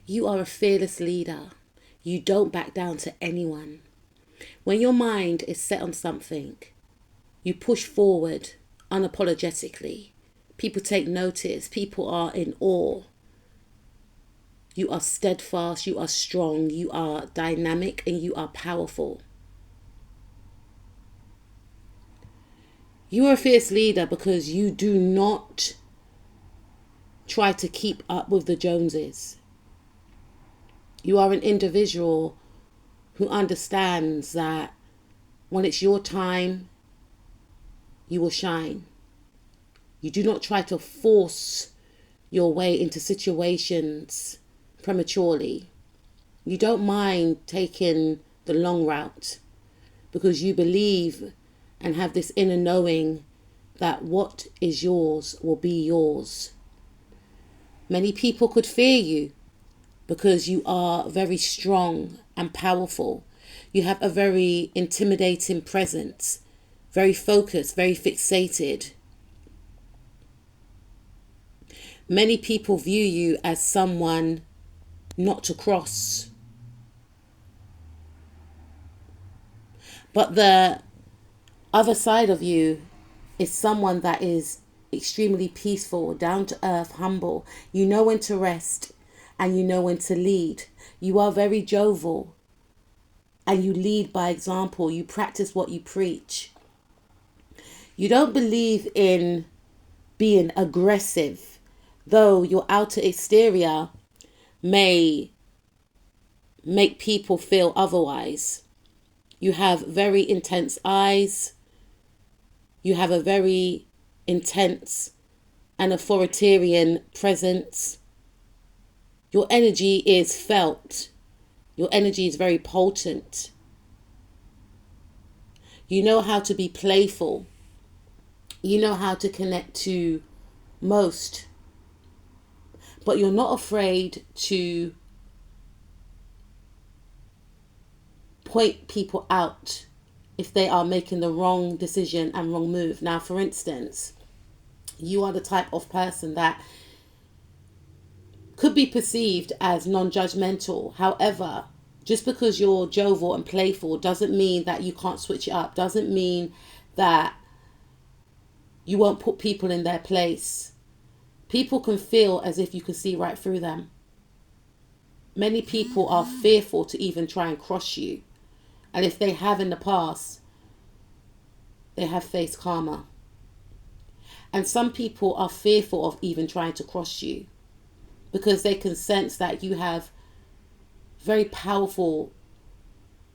You are a fearless leader. You don't back down to anyone. When your mind is set on something, you push forward unapologetically. People take notice. People are in awe. You are steadfast. You are strong. You are dynamic, and you are powerful. You are a fierce leader because you do not try to keep up with the Joneses. You are an individual who understands that when it's your time, you will shine. You do not try to force your way into situations prematurely. You don't mind taking the long route because you believe and have this inner knowing that what is yours will be yours. Many people could fear you because you are very strong and powerful. You have a very intimidating presence, very focused, very fixated. Many people view you as someone not to cross. But the other side of you is someone that is extremely peaceful, down to earth, humble. You know when to rest and you know when to lead. You are very jovial and you lead by example. You practice what you preach. You don't believe in being aggressive, though your outer exterior may make people feel otherwise. You have very intense eyes. You have a very intense and authoritarian presence. Your energy is felt. Your energy is very potent. You know how to be playful. You know how to connect to most. But you're not afraid to point people out if they are making the wrong decision and wrong move. Now, for instance, you are the type of person that could be perceived as non-judgmental. However, just because you're jovial and playful doesn't mean that you can't switch it up. Doesn't mean that you won't put people in their place. People can feel as if you can see right through them. Many people are fearful to even try and cross you. And if they have in the past, they have faced karma. And some people are fearful of even trying to cross you because they can sense that you have very powerful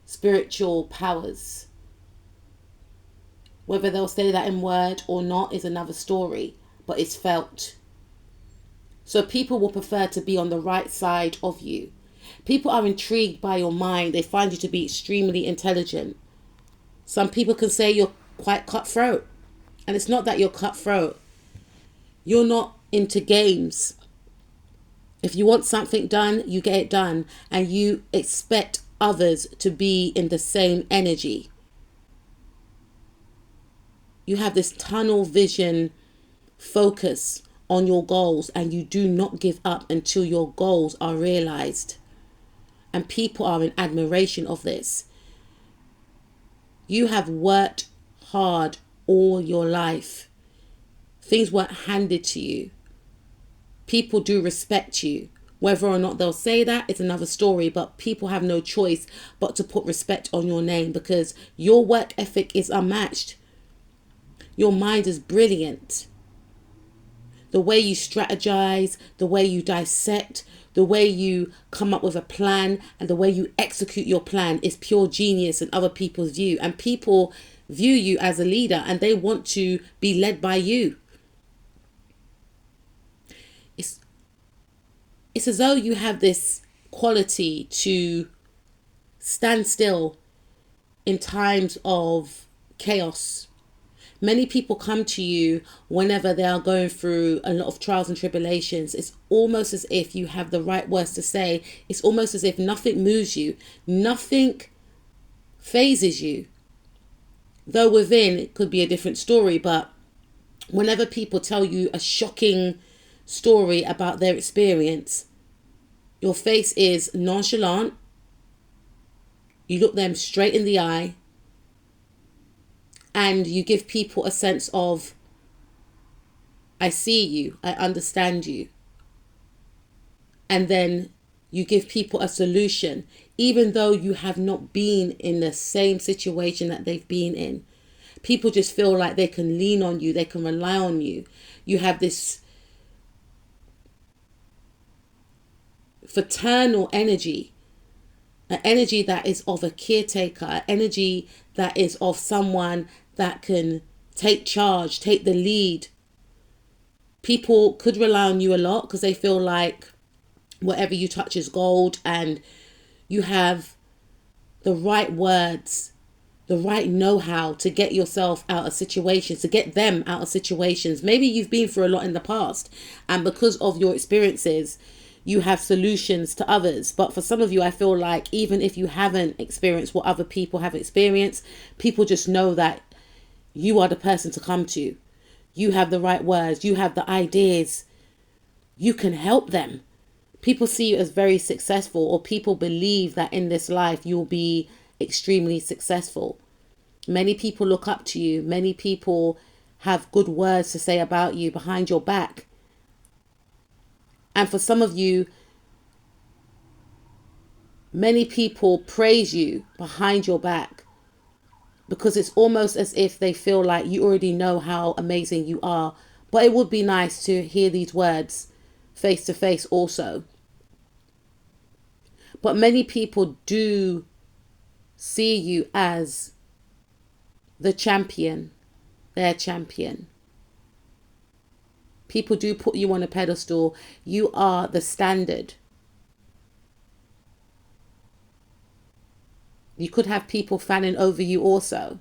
spiritual powers. Whether they'll say that in word or not is another story, but it's felt. So people will prefer to be on the right side of you. People are intrigued by your mind. They find you to be extremely intelligent. Some people can say you're quite cutthroat. And it's not that you're cutthroat. You're not into games. If you want something done, you get it done. And you expect others to be in the same energy. You have this tunnel vision focus on your goals, and you do not give up until your goals are realized. And people are in admiration of this. You have worked hard all your life. Things weren't handed to you. People do respect you. Whether or not they'll say that is another story, but people have no choice but to put respect on your name because your work ethic is unmatched. Your mind is brilliant. The way you strategize, the way you dissect, the way you come up with a plan, and the way you execute your plan is pure genius in other people's view. And people view you as a leader and they want to be led by you. It's as though you have this quality to stand still in times of chaos. Many people come to you whenever they are going through a lot of trials and tribulations. It's almost as if you have the right words to say. It's almost as if nothing moves you. Nothing phases you. Though within it could be a different story, but whenever people tell you a shocking story about their experience, Your face is nonchalant. You look them straight in the eye. And you give people a sense of, I see you, I understand you. And then you give people a solution, even though you have not been in the same situation that they've been in. People just feel like they can lean on you, they can rely on you. You have this fraternal energy, an energy that is of a caretaker, an energy that is of someone that can take charge, take the lead. People could rely on you a lot because they feel like whatever you touch is gold, and you have the right words, the right know-how to get yourself out of situations, to get them out of situations. Maybe you've been through a lot in the past, and because of your experiences, you have solutions to others. But for some of you, I feel like even if you haven't experienced what other people have experienced, people just know that you are the person to come to. You have the right words, you have the ideas, you can help them. People see you as very successful, or people believe that in this life you'll be extremely successful. Many people look up to you. Many people have good words to say about you behind your back. And for some of you, many people praise you behind your back because it's almost as if they feel like you already know how amazing you are. But it would be nice to hear these words face to face also. But many people do see you as the champion, their champion. People do put you on a pedestal. You are the standard. You could have people fanning over you also.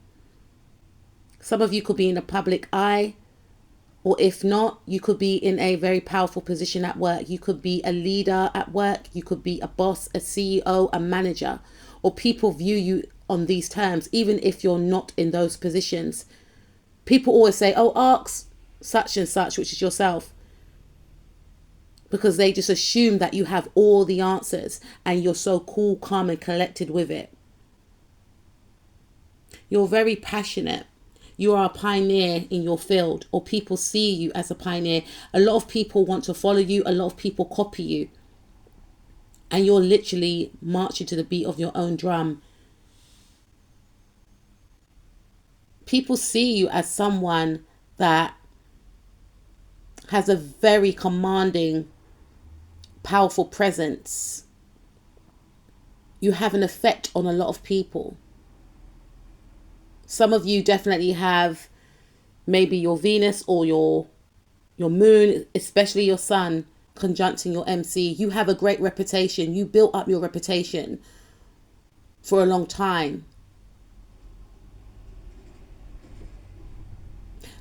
Some of you could be in the public eye, or if not, you could be in a very powerful position at work. You could be a leader at work. You could be a boss, a CEO, a manager, or people view you on these terms, even if you're not in those positions. People always say, oh, ask such and such, which is yourself, because they just assume that you have all the answers and you're so cool, calm, and collected with it. You're very passionate. You are a pioneer in your field, or people see you as a pioneer. A lot of people want to follow you. A lot of people copy you. And you're literally marching to the beat of your own drum. People see you as someone that has a very commanding, powerful presence. You have an effect on a lot of people. Some of you definitely have maybe your Venus or your moon, especially your sun, conjuncting your MC. You have a great reputation. You built up your reputation for a long time.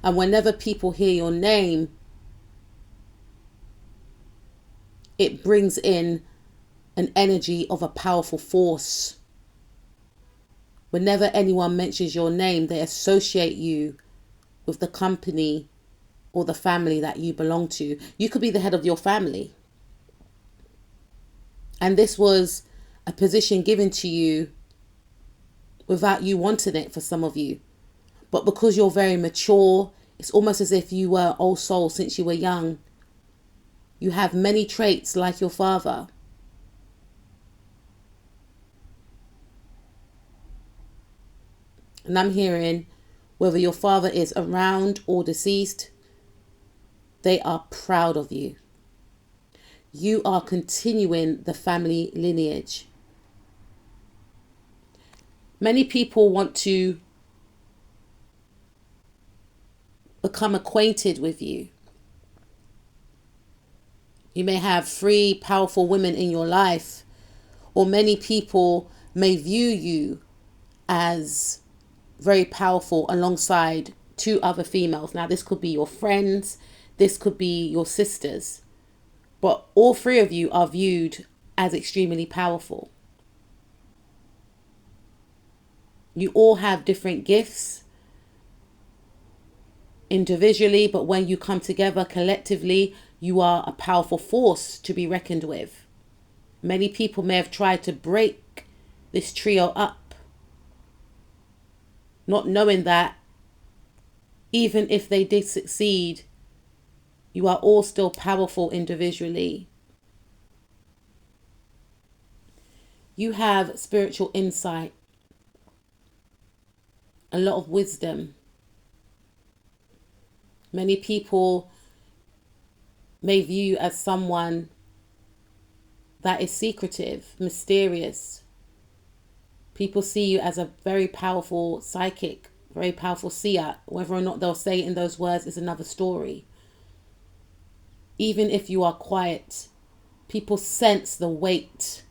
And whenever people hear your name, it brings in an energy of a powerful force. Whenever anyone mentions your name, they associate you with the company or the family that you belong to. You could be the head of your family. And this was a position given to you without you wanting it for some of you. But because you're very mature, it's almost as if you were old soul since you were young. You have many traits like your father. And I'm hearing, whether your father is around or deceased, they are proud of you. You are continuing the family lineage. Many people want to become acquainted with you. You may have 3 powerful women in your life, or many people may view you as very powerful alongside 2 other females. Now, this could be your friends, this could be your sisters, but all 3 of you are viewed as extremely powerful. You all have different gifts individually, but when you come together collectively, you are a powerful force to be reckoned with. Many people may have tried to break this trio up, not knowing that even if they did succeed, you are all still powerful individually. You have spiritual insight, a lot of wisdom. Many people may view you as someone that is secretive, mysterious. People see you as a very powerful psychic, very powerful seer. Whether or not they'll say it in those words is another story. Even if you are quiet, people sense the weight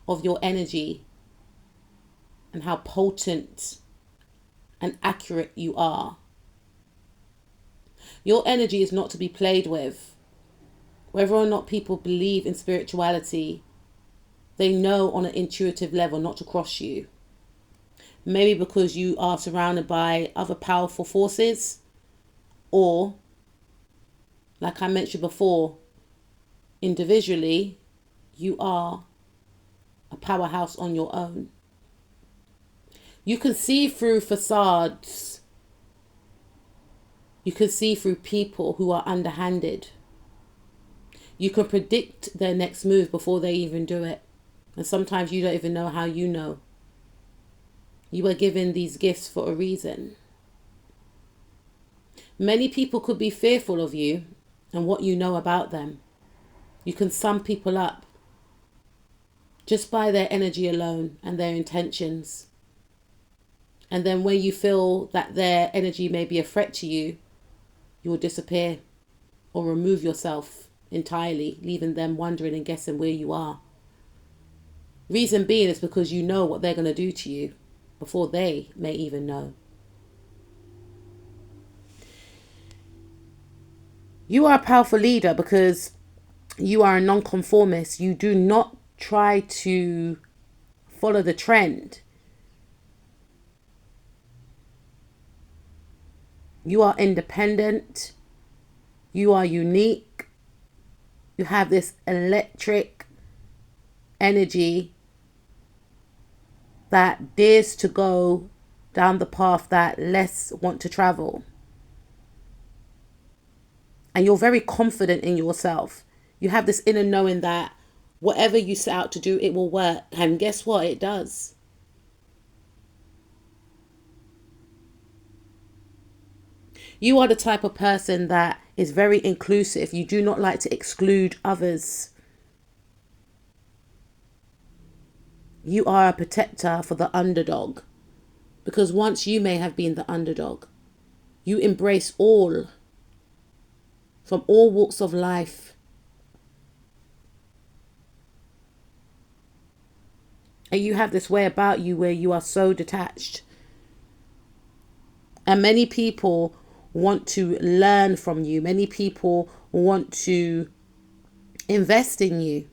of your energy and how potent and accurate you are. Your energy is not to be played with. Whether or not people believe in spirituality, they know on an intuitive level not to cross you. Maybe because you are surrounded by other powerful forces, or, like I mentioned before, individually, you are a powerhouse on your own. You can see through facades. You can see through people who are underhanded. You can predict their next move before they even do it. And sometimes you don't even know how you know. You were given these gifts for a reason. Many people could be fearful of you and what you know about them. You can sum people up just by their energy alone and their intentions. And then when you feel that their energy may be a threat to you, you will disappear or remove yourself entirely, leaving them wondering and guessing where you are. Reason being is because you know what they're going to do to you before they may even know. You are a powerful leader because you are a nonconformist. You do not try to follow the trend. You are independent. You are unique. You have this electric energy that dares to go down the path that less want to travel. And you're very confident in yourself. You have this inner knowing that whatever you set out to do, it will work. And guess what? It does. You are the type of person that is very inclusive. You do not like to exclude others. You are a protector for the underdog. Because once you may have been the underdog. You embrace all. From all walks of life. And you have this way about you where you are so detached. And many people want to learn from you. Many people want to invest in you.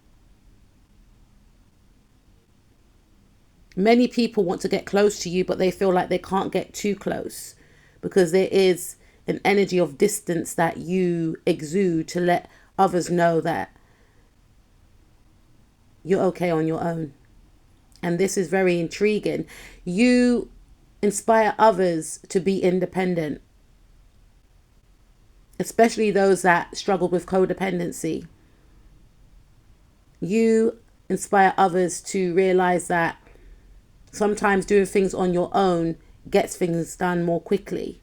Many people want to get close to you, but they feel like they can't get too close because there is an energy of distance that you exude to let others know that you're okay on your own. And this is very intriguing. You inspire others to be independent, especially those that struggle with codependency. You inspire others to realize that sometimes doing things on your own gets things done more quickly.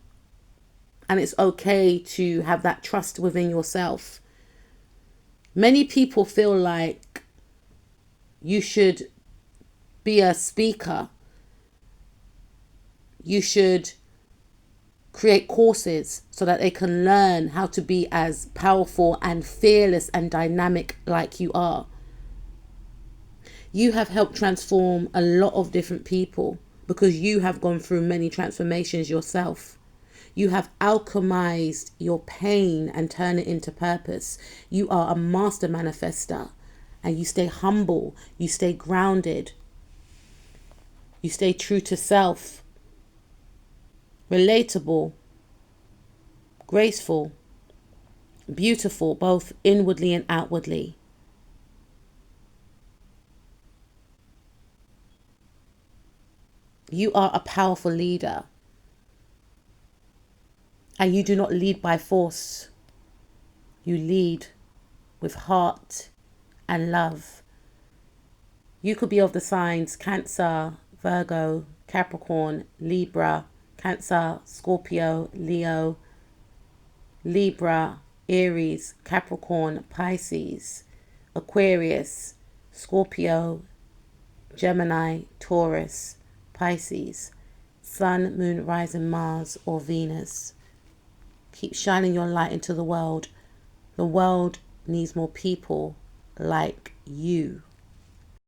And it's okay to have that trust within yourself. Many people feel like you should be a speaker. You should create courses so that they can learn how to be as powerful and fearless and dynamic like you are. You have helped transform a lot of different people because you have gone through many transformations yourself. You have alchemized your pain and turned it into purpose. You are a master manifester and you stay humble. You stay grounded. You stay true to self. Relatable. Graceful. Beautiful, both inwardly and outwardly. You are a powerful leader. And you do not lead by force. You lead with heart and love. You could be of the signs Cancer, Virgo, Capricorn, Libra, Cancer, Scorpio, Leo, Libra, Aries, Capricorn, Pisces, Aquarius, Scorpio, Gemini, Taurus, Pisces, Sun, Moon, Rising, Mars, or Venus. Keep shining your light into the world. The world needs more people like you.